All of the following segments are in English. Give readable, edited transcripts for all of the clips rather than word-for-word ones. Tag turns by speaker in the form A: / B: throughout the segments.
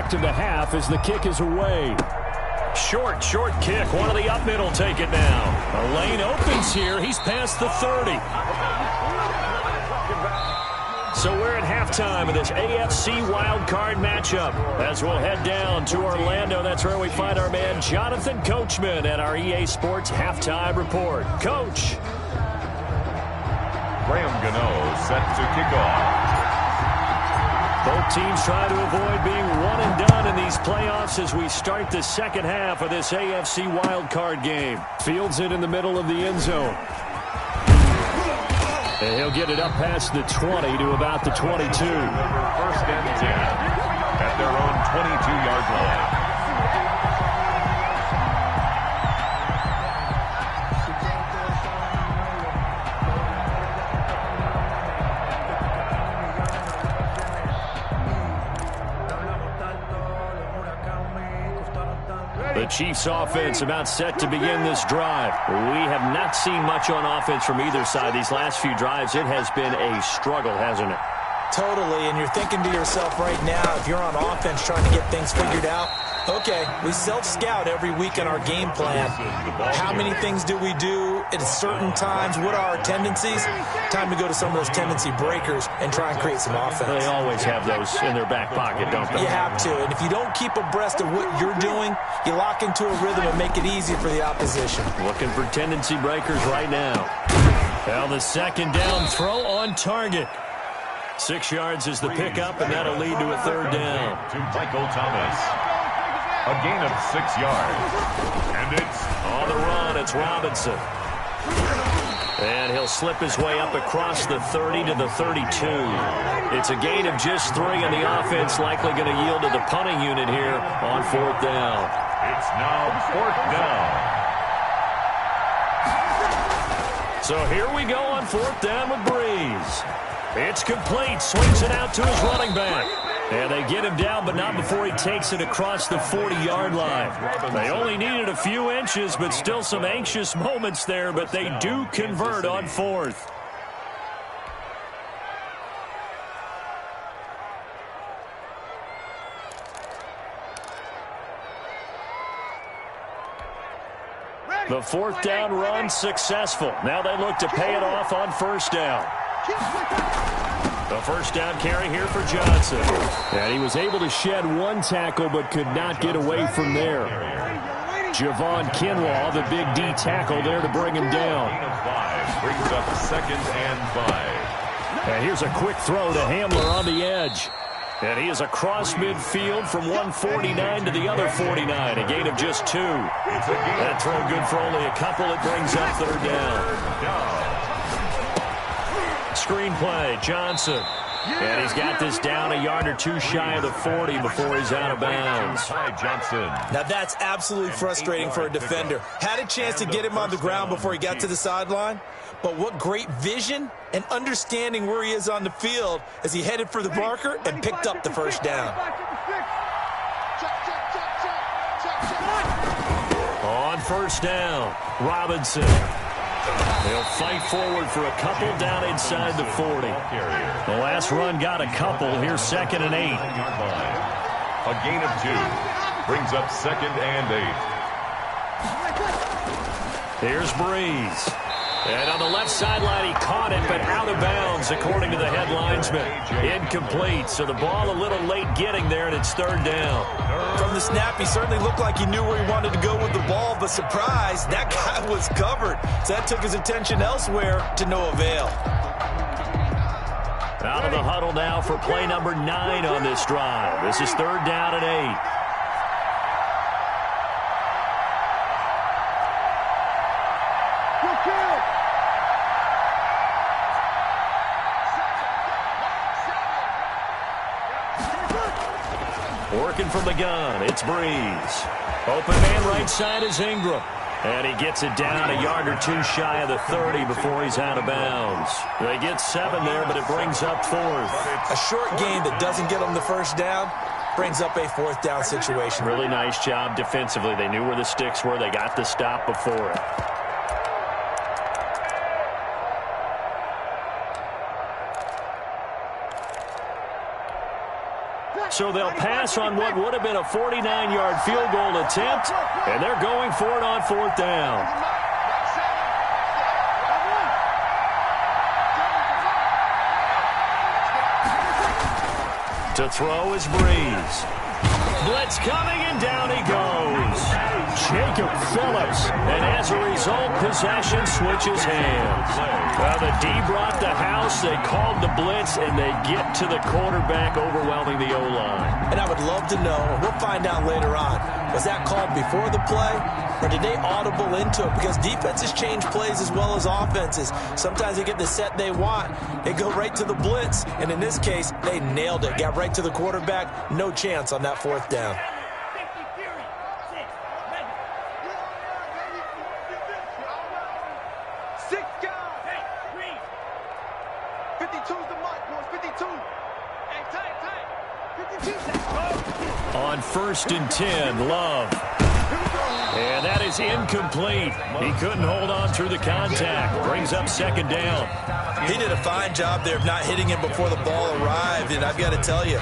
A: start to the half as the kick is away.
B: Short kick. One of the up mid will take it now. A lane opens here. He's past the 30. So we're at halftime of this AFC wildcard matchup. As we'll head down to Orlando, that's where we find our man Jonathan Coachman at our EA Sports Halftime Report. Coach.
C: Graham Gano set to kick off.
B: Both teams try to avoid being one and done in these playoffs as we start the second half of this AFC wildcard game.
A: Fields it in the middle of the end zone.
B: And he'll get it up past the 20 to about the 22.
C: First and 10 at their own 22-yard line.
B: The Chiefs offense about set to begin this drive. We have not seen much on offense from either side. These last few drives, it has been a struggle, hasn't it?
D: Totally, and you're thinking to yourself right now, if you're on offense trying to get things figured out, okay, we self-scout every week in our game plan. How many things do we do at certain times? What are our tendencies? Time to go to some of those tendency breakers and try and create some offense.
B: They always have those in their back pocket, don't they?
D: You have to, and if you don't keep abreast of what you're doing, you lock into a rhythm and make it easy for the opposition.
B: Looking for tendency breakers right now. Now the second down throw on target. 6 yards is the pickup, and that'll lead to a third down.
C: To Michael Thomas. A gain of 6 yards. And it's
B: on the run. It's Robinson. And he'll slip his way up across the 30 to the 32. It's a gain of just 3, and the offense likely going to yield to the punting unit here on fourth down.
C: It's now fourth down.
B: So here we go on fourth down with Breeze. It's complete. Swings it out to his running back. And they get him down, but not before he takes it across the 40-yard line. They only needed a few inches, but still some anxious moments there, but they do convert on fourth. The fourth down run successful. Now they look to pay it off on first down. The first down carry here for Johnson.
A: And he was able to shed one tackle but could not get away from there. Javon Kinlaw, the big D tackle there to bring him down.
C: Brings up second and 5.
B: And here's a quick throw to Hamler on the edge. And he is across midfield from 149 to the other 49. A gain of just 2. That throw good for only a couple. It brings up third down. Screen play, Johnson. And he's got this down a yard or 2 shy of the 40 before he's out of bounds.
D: Now that's absolutely frustrating for a defender. Had a chance to get him on the ground before he got to the sideline. But what great vision and understanding where he is on the field as he headed for the marker and picked up the first down.
B: On first down, Robinson. They'll fight forward for a couple down inside the 40. The last run got a couple. Here's second and 8.
C: A gain of 2. Brings up second and 8.
B: Here's Breeze. And on the left sideline, he caught it, but out of bounds, according to the head linesman. Incomplete, so the ball a little late getting there, and it's third down.
D: From the snap, he certainly looked like he knew where he wanted to go with the ball, but surprise, that guy was covered. So that took his attention elsewhere to no avail.
B: Out of the huddle now for play number 9 on this drive. This is third down and 8. Working from the gun, it's Breeze. Open man right side is Ingram. And he gets it down a yard or 2 shy of the 30 before he's out of bounds. They get 7 there, but it brings up fourth.
D: A short gain that doesn't get them the first down brings up a fourth down situation.
B: Really nice job defensively. They knew where the sticks were. They got the stop before it. so they'll pass on what would have been a 49-yard field goal attempt, and they're going for it on 4th down. To throw is Breeze. Blitz coming, and down he goes. Jacob Phillips. And as a result, possession switches hands. Well, the D brought the house. They called the blitz, and they get to the quarterback, overwhelming the O-line.
D: And I would love to know, and we'll find out later on, was that called before the play, or did they audible into it? Because defenses change plays as well as offenses. Sometimes they get the set they want. They go right to the blitz, and in this case, they nailed it. Got right to the quarterback. No chance on that 4th down.
B: On 1st and 10, Love. And that is incomplete. He couldn't hold on through the contact. Brings up 2nd down.
D: He did a fine job there of not hitting him before the ball arrived, and I've got to tell you,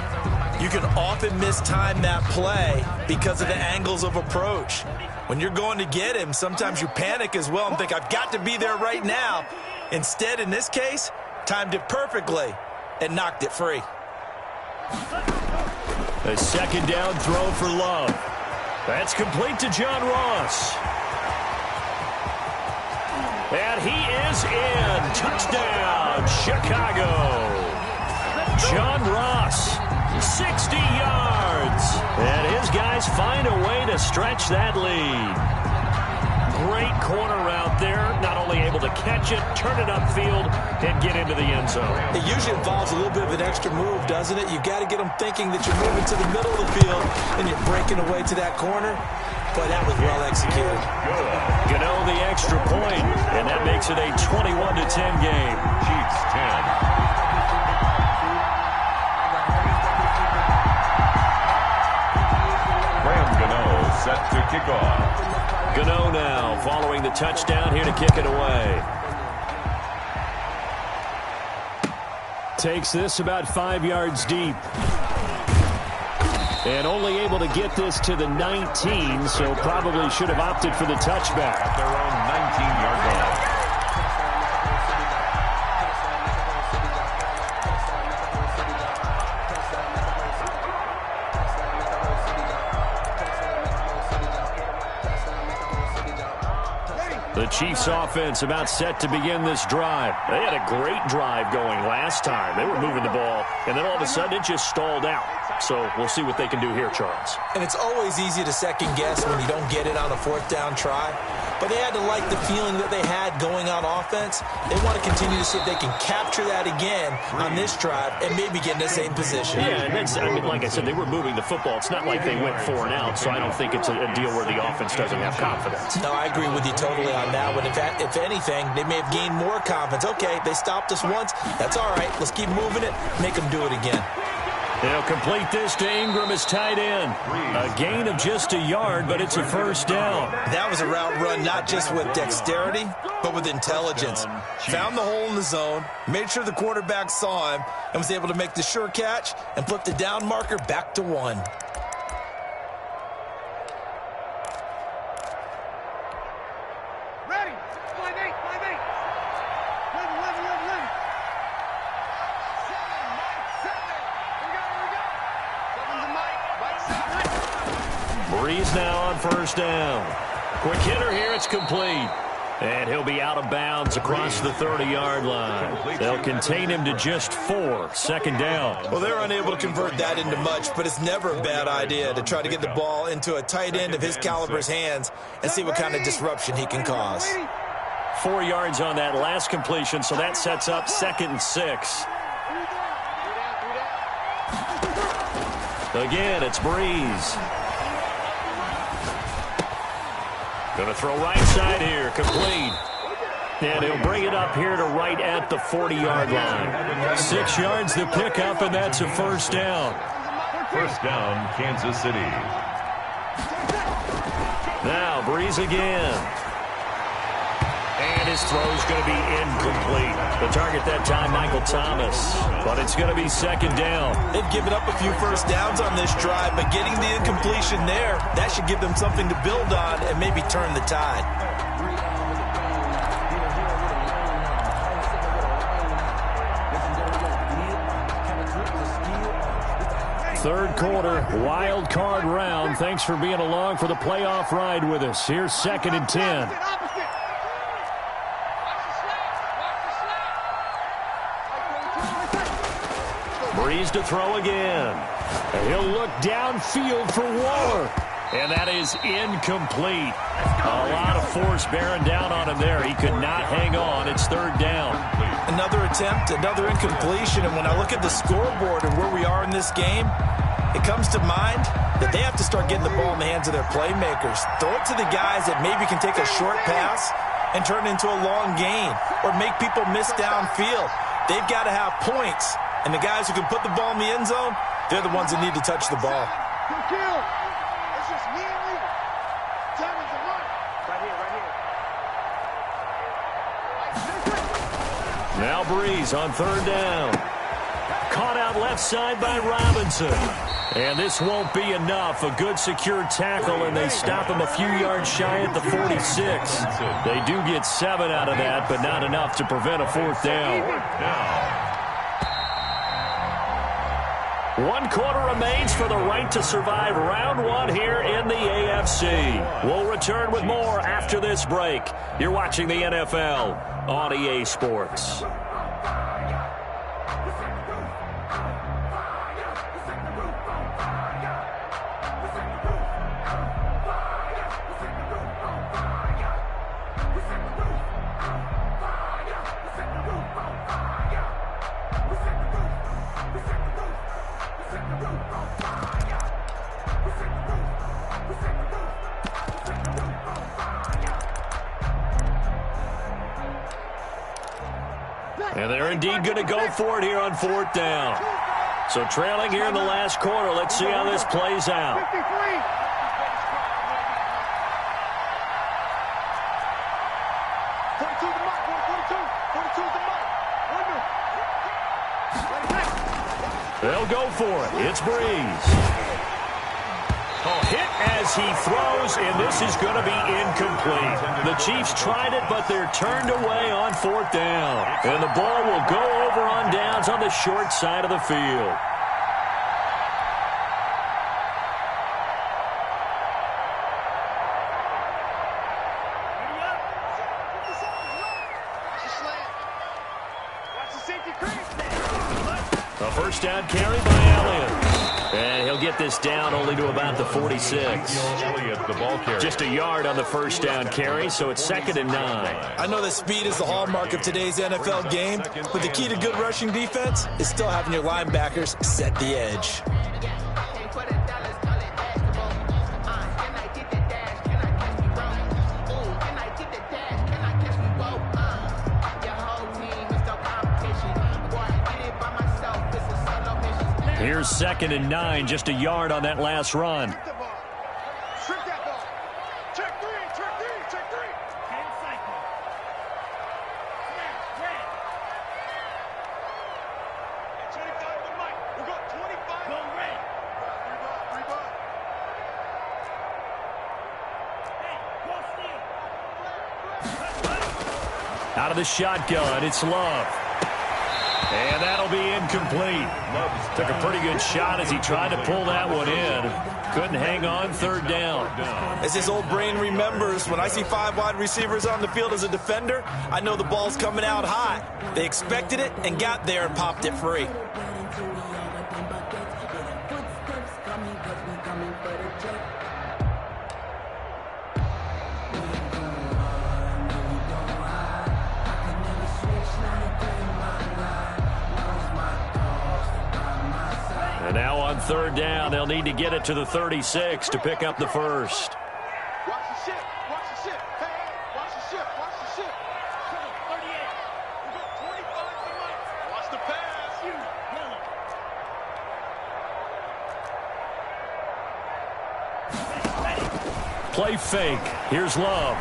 D: you can often mistime that play because of the angles of approach. When you're going to get him, sometimes you panic as well and think, I've got to be there right now. Instead, in this case, timed it perfectly and knocked it free.
B: A 2nd down throw for Love. That's complete to John Ross. And he is in. Touchdown, Chicago. John Ross, 60 yards. And his guys find a way to stretch that lead. Great corner out there. Not only able to catch it, turn it upfield, and get into the end zone.
D: It usually involves a little bit of an extra move, doesn't it? You've got to get them thinking that you're moving to the middle of the field and you're breaking away to that corner. Boy, that was well executed.
B: Gano the extra point, and that makes it a 21-10 game.
C: Chiefs 10. Set to kick off.
B: Gano now following the touchdown here to kick it away.
A: Takes this about 5 yards deep. And only able to get this to the 19, so probably should have opted for the touchback.
C: At their own 19-yard line.
B: The Chiefs offense about set to begin this drive. They had a great drive going last time. They were moving the ball, and then all of a sudden it just stalled out. So we'll see what they can do here, Charles.
D: And it's always easy to second guess when you don't get it on a 4th down try. But they had to like the feeling that they had going on offense. They want to continue to see if they can capture that again on this drive and maybe get in the same position.
B: Yeah, and that's, I mean, like I said, they were moving the football. It's not like they went 4 and out, so I don't think it's a deal where the offense doesn't have confidence.
D: No, I agree with you totally on that one. If anything, they may have gained more confidence. Okay, they stopped us once. That's all right. Let's keep moving it. Make them do it again.
B: They'll complete this to Ingram as tight end. A gain of just a yard, but it's a 1st down.
D: That was a route run not just with dexterity, but with intelligence. Found the hole in the zone, made sure the quarterback saw him, and was able to make the sure catch and put the down marker back to 1.
B: Breeze now on 1st down. Quick hitter here, it's complete. And he'll be out of bounds across the 30-yard line. They'll contain him to just 4, 2nd down.
D: Well, they're unable to convert that into much, but it's never a bad idea to try to get the ball into a tight end of his caliber's hands and see what kind of disruption he can cause.
B: 4 yards on that last completion, so that sets up 2nd and 6. Again, it's Breeze. Going to throw right side here, complete. And he'll bring it up here to right at the 40-yard line. 6 yards the pickup, and that's a 1st down.
C: 1st down, Kansas City.
B: Now, Breeze again. And his throw's going to be incomplete. The target that time, Michael Thomas. But it's going to be second down.
D: They've given up a few first downs on this drive, but getting the incompletion there, that should give them something to build on and maybe turn the tide.
A: Third quarter, wild card round. Thanks for being along for the playoff ride with us. Here's second and 10.
B: Breeze to throw again.
A: He'll look downfield for Waller.
B: And that is incomplete. A lot of force bearing down on him there. He could not hang on. It's third down.
D: Another attempt, another incompletion. And when I look at the scoreboard and where we are in this game, it comes to mind that they have to start getting the ball in the hands of their playmakers. Throw it to the guys that maybe can take a short pass and turn it into a long gain or make people miss downfield. They've got to have points. And the guys who can put the ball in the end zone, they're the ones that need to touch the ball.
B: Now Breeze on third down. Caught out left side by Robinson. And this won't be enough. A good secure tackle, and they stop him a few yards shy at the 46. They do get 7 out of that, but not enough to prevent a fourth down. 1 quarter remains for the right to survive round 1 here in the AFC. We'll return with more after this break. You're watching the NFL on EA Sports. And they're indeed going to go for it here on fourth down. So trailing here in the last quarter. Let's see how this plays out. They'll go for it. It's Breeze. Hit as he throws, and this is going to be incomplete. The Chiefs tried it, but they're turned away on fourth down. And the ball will go over on downs on the short side of the field. A first down carry by Elliott. And he'll get this down only to about the 46. Just a yard on the first down carry, so it's second and 9.
D: I know that speed is the hallmark of today's NFL game, but the key to good rushing defense is still having your linebackers set the edge.
B: Here's second and 9, just a yard on that last run. Out of the shotgun, it's Love. And that'll be incomplete. Took a pretty good shot as he tried to pull that one in. Couldn't hang on, third down.
D: As his old brain remembers, when I see 5 wide receivers on the field as a defender, I know the ball's coming out hot. They expected it and got there and popped it free.
B: And now on third down, they'll need to get it to the 36 to pick up the first.
E: Watch the ship. Watch the ship. Hey, watch the ship. Watch the ship. 38. We got 25 to Mike. Watch the pass.
B: Play fake. Here's Love.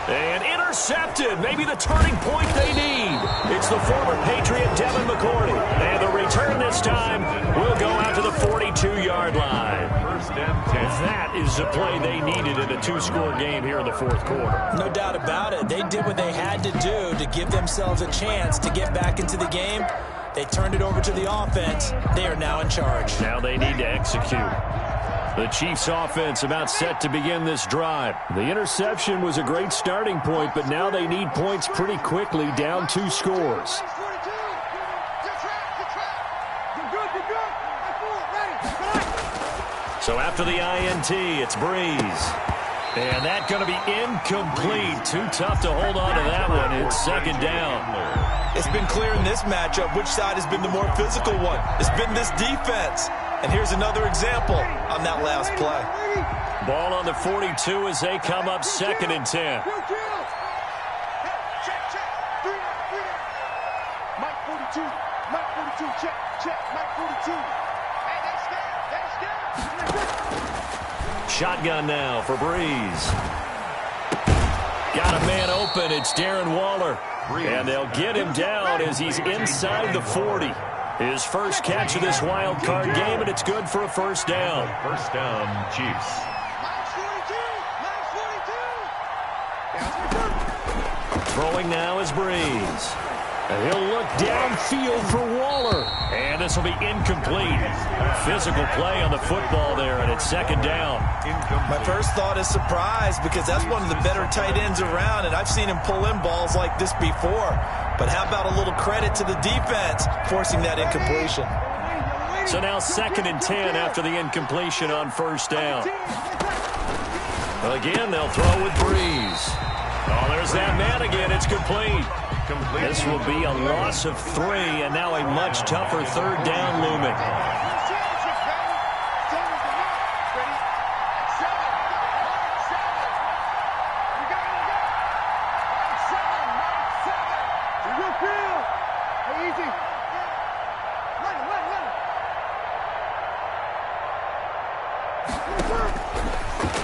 B: And intercepted. Maybe the turning point they need. It's the former Patriot Devin McCourty. And the return this time will go out to the 42-yard line.
C: First and 10.
B: That is the play they needed in a two-score game here in the fourth quarter.
D: No doubt about it. They did what they had to do to give themselves a chance to get back into the game. They turned it over to the offense. They are now in charge.
B: Now they need to execute. The Chiefs offense about set to begin this drive.
A: The interception was a great starting point, but now they need points pretty quickly, down 2 scores.
B: So after the INT, it's Breeze. And that's going to be incomplete. Too tough to hold on to that one. It's second down.
D: It's been clear in this matchup which side has been the more physical one. It's been this defense. And here's another example on that last play.
B: Ball on the 42 as they come up second and 10.
E: Mike 42, Mike 42, check, Mike 42. Hey, they scared.
B: Shotgun now for Breeze. Got a man open. It's Darren Waller. And they'll get him down as he's inside the 40. His first catch of this wild card game, and it's good for a first down.
C: First down, Chiefs.
B: Throwing now is Breeze. And he'll look downfield for Waller. And this will be incomplete. Physical play on the football there, and it's second down.
D: My first thought is surprise because that's one of the better tight ends around, and I've seen him pull in balls like this before. But how about a little credit to the defense forcing that incompletion?
B: So now second and 10 after the incompletion on first down. Again, they'll throw with Breeze. Oh, there's that man again. It's complete. This will be a loss of 3, and now a much tougher third down looming.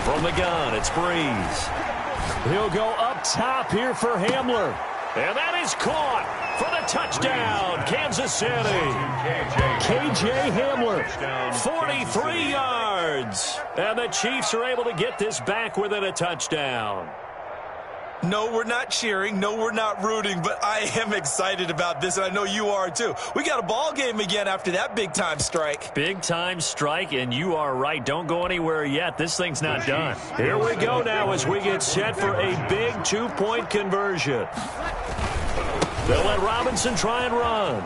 B: From the gun, it's Breeze.
A: He'll go up top here for Hamler.
B: And that is caught for the touchdown, Kansas City.
A: KJ Hamler.
B: 43 yards. And the Chiefs are able to get this back within a touchdown.
D: No, we're not cheering. No, we're not rooting, but I am excited about this, and I know you are too. We got a ball game again after that big-time strike.
B: Big-time strike, and you are right. Don't go anywhere yet. This thing's not done. Here we go now as we get set for a big 2-point conversion. They'll let Robinson try and run.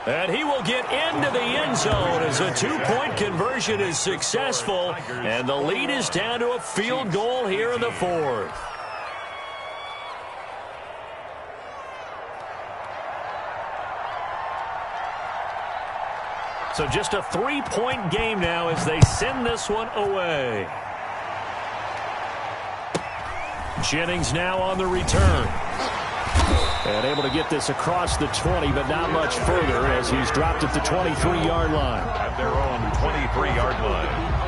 B: And he will get into the end zone as a 2-point conversion is successful, and the lead is down to a field goal here in the fourth. So just a 3-point game now as they send this one away. Jennings now on the return.
A: And able to get this across the 20, but not much further as he's dropped at the 23-yard line.
C: At their own 23-yard line.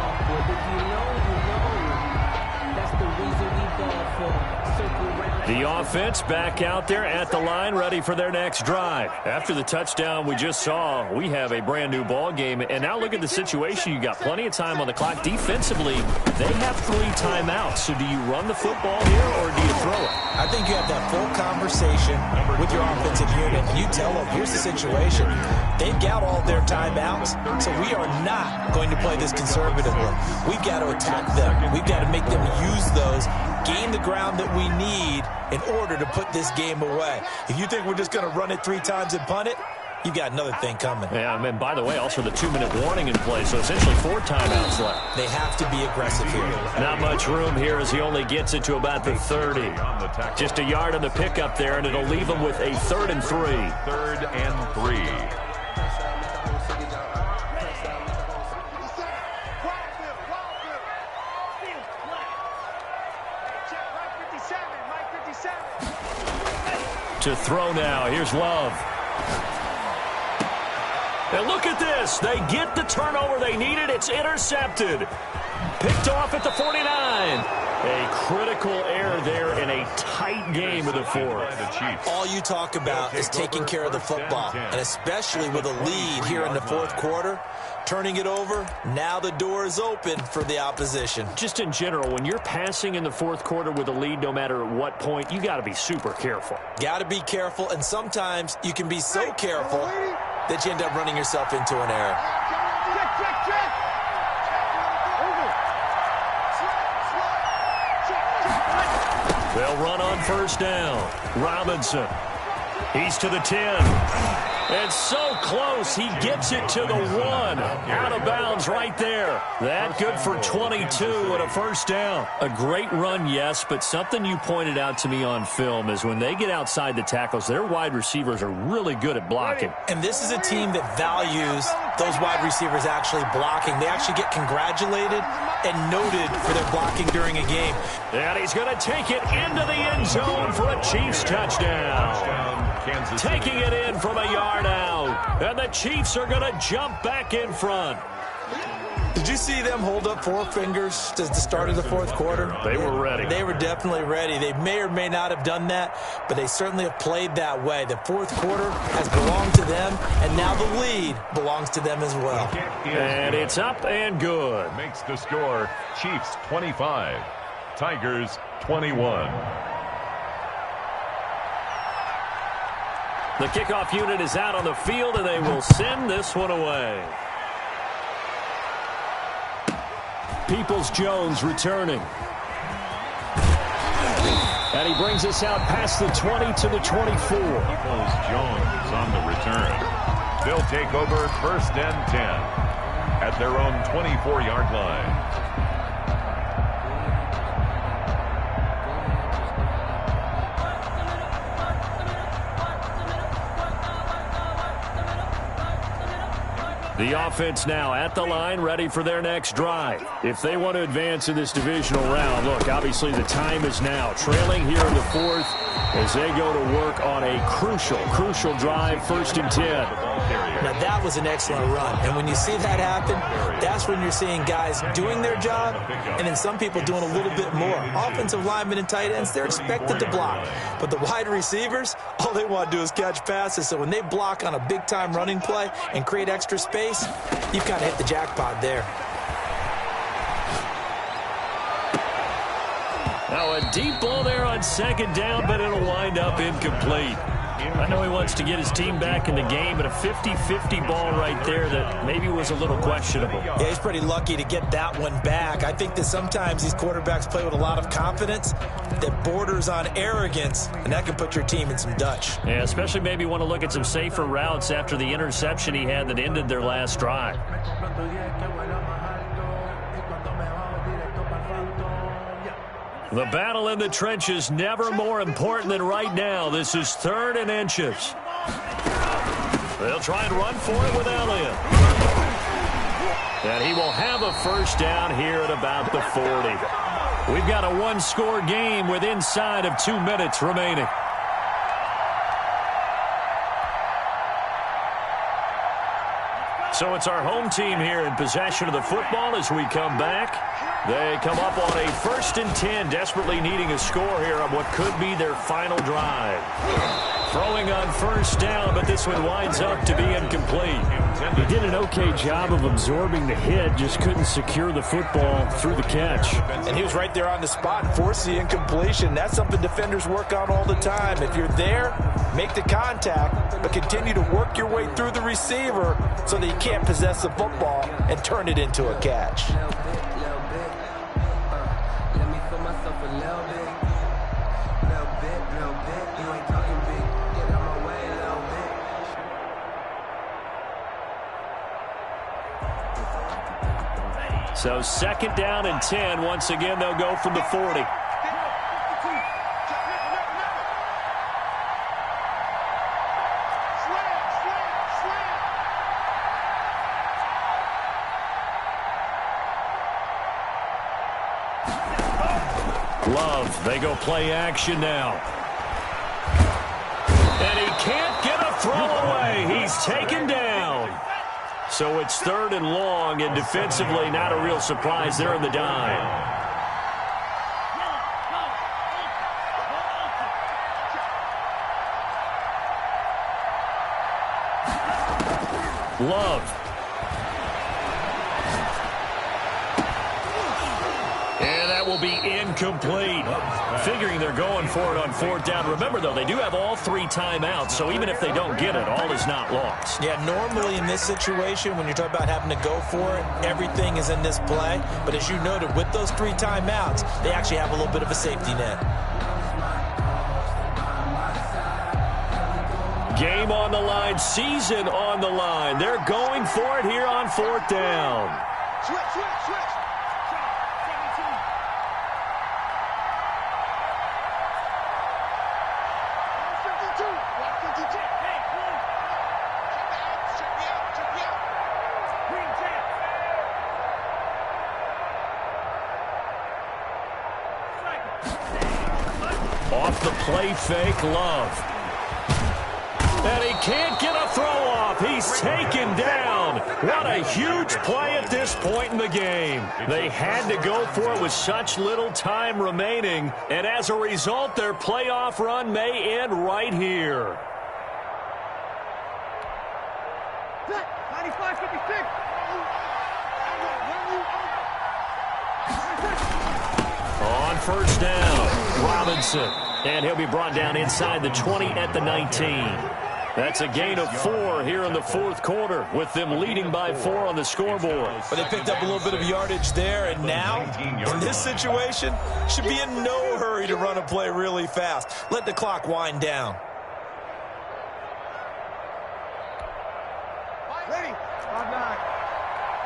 B: The offense back out there at the line, ready for their next drive. After the touchdown we just saw, we have a brand-new ball game. And now look at the situation. You got plenty of time on the clock. Defensively, they have 3 timeouts. So do you run the football here or do you throw it?
D: I think you have that full conversation with your offensive unit. You tell them, here's the situation. They've got all their timeouts, so we are not going to play this conservatively. We've got to attack them. We've got to make them use those, gain the ground that we need in order to put this game away. If you think we're just going to run it 3 times and punt it, you've got another thing coming.
B: Yeah, and by the way, also the 2-minute warning in play, so essentially 4 timeouts left.
D: They have to be aggressive here.
B: Not much room here as he only gets it to about the 30. Just a yard on the pickup there, and it'll leave him with a 3rd and 3.
C: 3rd and 3.
B: To throw now. Here's Love. And look at this. They get the turnover they needed. It's intercepted. Picked off at the 49. A critical error there in a tight game of the fourth.
D: All you talk about is taking care of the football, and especially with a lead here in the fourth quarter. Turning it over, now the door is open for the opposition.
A: Just in general, when you're passing in the fourth quarter with a lead, no matter at what point, you got to be super careful.
D: Got to be careful, and sometimes you can be so careful that you end up running yourself into an error.
B: They'll run on first down. Robinson. He's to the 10. It's so close. He gets it to the 1. Out of bounds right there. That good for 22 and a first down.
A: A great run, yes, but something you pointed out to me on film is when they get outside the tackles, their wide receivers are really good at blocking.
D: And this is a team that values those wide receivers actually blocking. They actually get congratulated and noted for their blocking during a game.
B: And he's going to take it into the end zone for a Chiefs touchdown. Taking it in from a yard out. And the Chiefs are going to jump back in front.
D: Did you see them hold up 4 fingers at the start of the fourth quarter?
B: They were ready.
D: They were definitely ready. They may or may not have done that, but they certainly have played that way. The fourth quarter has belonged to them, and now the lead belongs to them as well.
B: And it's up and good.
C: Makes the score Chiefs 25, Tigers 21.
B: The kickoff unit is out on the field, and they will send this one away.
A: Peoples-Jones returning. And he brings us out past the 20 to the 24.
C: Peoples-Jones on the return. They'll take over first and 10 at their own 24-yard line.
B: The offense now at the line, ready for their next drive. If they want to advance in this divisional round, look, obviously the time is now. Trailing here in the fourth as they go to work on a crucial drive, first and 10.
D: Now, that was an excellent run. And when you see that happen, that's when you're seeing guys doing their job and then some people doing a little bit more. Offensive linemen and tight ends, they're expected to block. But the wide receivers, all they want to do is catch passes. So when they block on a big-time running play and create extra space, you've kind of hit the jackpot there.
B: Now a deep ball there on second down, but it'll wind up incomplete. I know he wants to get his team back in the game, but a 50-50 ball right there that maybe was a little questionable.
D: Yeah, he's pretty lucky to get that one back. I think that sometimes these quarterbacks play with a lot of confidence that borders on arrogance, and that can put your team in some Dutch.
B: Yeah, especially maybe want to look at some safer routes after the interception he had that ended their last drive. The battle in the trenches never more important than right now. This is 3rd and inches. They'll try and run for it with Elliott. And he will have a first down here at about the 40. We've got a one-score game with inside of 2 minutes remaining. So it's our home team here in possession of the football as we come back. They come up on a 1st and 10, desperately needing a score here on what could be their final drive. Throwing on first down, but this one winds up to be incomplete.
A: He did an okay job of absorbing the hit, just couldn't secure the football through the catch.
D: And he was right there on the spot and forced the incompletion. That's something defenders work on all the time. If you're there, make the contact, but continue to work your way through the receiver so that you can't possess the football and turn it into a catch.
B: So 2nd down and 10. Once again, they'll go from the 40. Love, they go play action now. And he can't get a throw away. He's taken down. So it's 3rd and long, and defensively not a real surprise. They're in the dime. Love. And that will be incomplete. Figuring they're going for it on 4th down. Remember, though, they do have all 3 timeouts, so even if they don't get it, all is not lost.
D: Yeah, normally in this situation, when you're talking about having to go for it, everything is in this play. But as you noted, with those 3 timeouts, they actually have a little bit of a safety net.
B: Game on the line, season on the line. They're going for it here on 4th down.
E: Switch. 52. Check me out.
B: Off the play fake, Love. And he can't get a throw off. He's taken down. What a huge play at this point in the game. They had to go for it with such little time remaining. And as a result, their playoff run may end right here.
E: 95-56.
B: On 1st down, Robinson. And he'll be brought down inside the 20 at the 19. That's a gain of 4 here in the 4th quarter, with them leading by 4 on the scoreboard.
D: But they picked up a little bit of yardage there, and now, in this situation, should be in no hurry to run a play really fast. Let the clock wind down.
E: Ready. 5-9.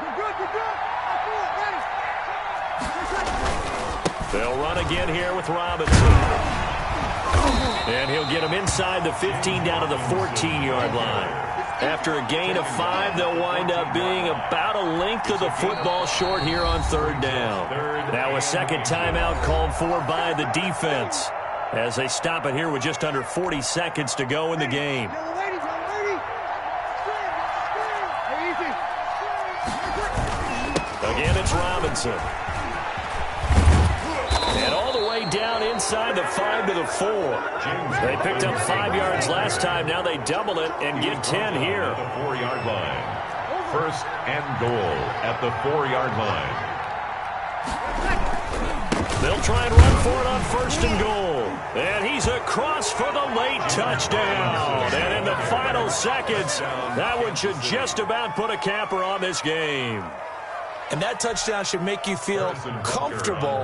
E: You're good. Ready.
B: They'll run again here with Robinson. And he'll get him inside the 15 down to the 14-yard line. After a gain of 5, they'll wind up being about a length of the football short here on 3rd down. Now a second timeout called for by the defense as they stop it here with just under 40 seconds to go in the game. Again, it's Robinson. And all the way down inside the 5 to the 4. They picked up 5 yards last time. Now they double it and get 10 here.
C: The 4-yard line. 1st and goal at the 4-yard line.
B: They'll try and run for it on 1st and goal. And he's across for the late touchdown. And in the final seconds, that one should just about put a capper on this game.
D: And that touchdown should make you feel comfortable.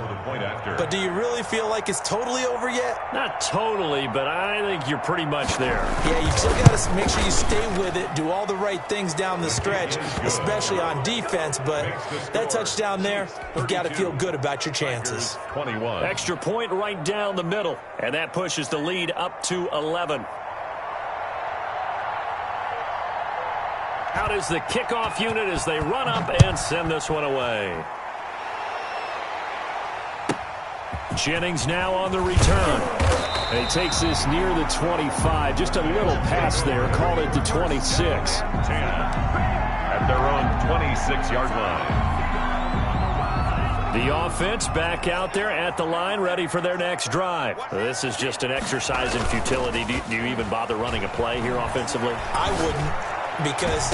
D: But do you really feel like it's totally over yet?
B: Not totally, but I think you're pretty much there.
D: Yeah, you still got to make sure you stay with it, do all the right things down the stretch, especially on defense. But that touchdown there, you've got to feel good about your chances.
C: 21.
B: Extra point right down the middle, and that pushes the lead up to 11. Out is the kickoff unit as they run up and send this one away. Jennings now on the return. And he takes this near the 25. Just a little pass there. Call it the 26.
C: 10 at their own 26-yard line.
B: The offense back out there at the line, ready for their next drive. This is just an exercise in futility. Do you even bother running a play here offensively?
D: I wouldn't. Because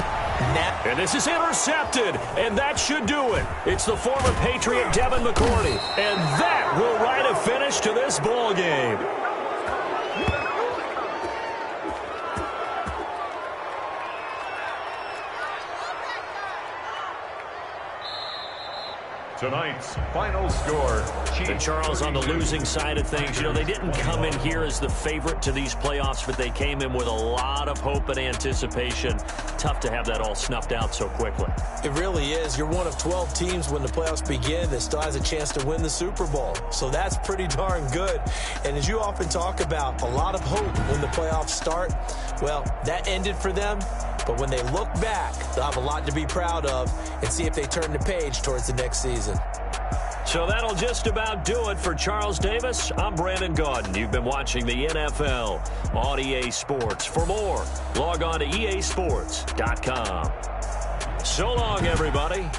B: and this is intercepted, and that should do it. It's the former Patriot Devin McCourty, and that will write a finish to this ball game.
C: Tonight's final score.
B: And Charles, on the losing side of things, you know, they didn't come in here as the favorite to these playoffs, but they came in with a lot of hope and anticipation. Tough to have that all snuffed out so quickly.
D: It really is. You're one of 12 teams when the playoffs begin that still has a chance to win the Super Bowl. So that's pretty darn good. And as you often talk about, a lot of hope when the playoffs start. Well, that ended for them. But when they look back, they'll have a lot to be proud of and see if they turn the page towards the next season.
B: So that'll just about do it for Charles Davis. I'm Brandon Gaudin. You've been watching the NFL on EA Sports. For more, log on to easports.com. So long, everybody.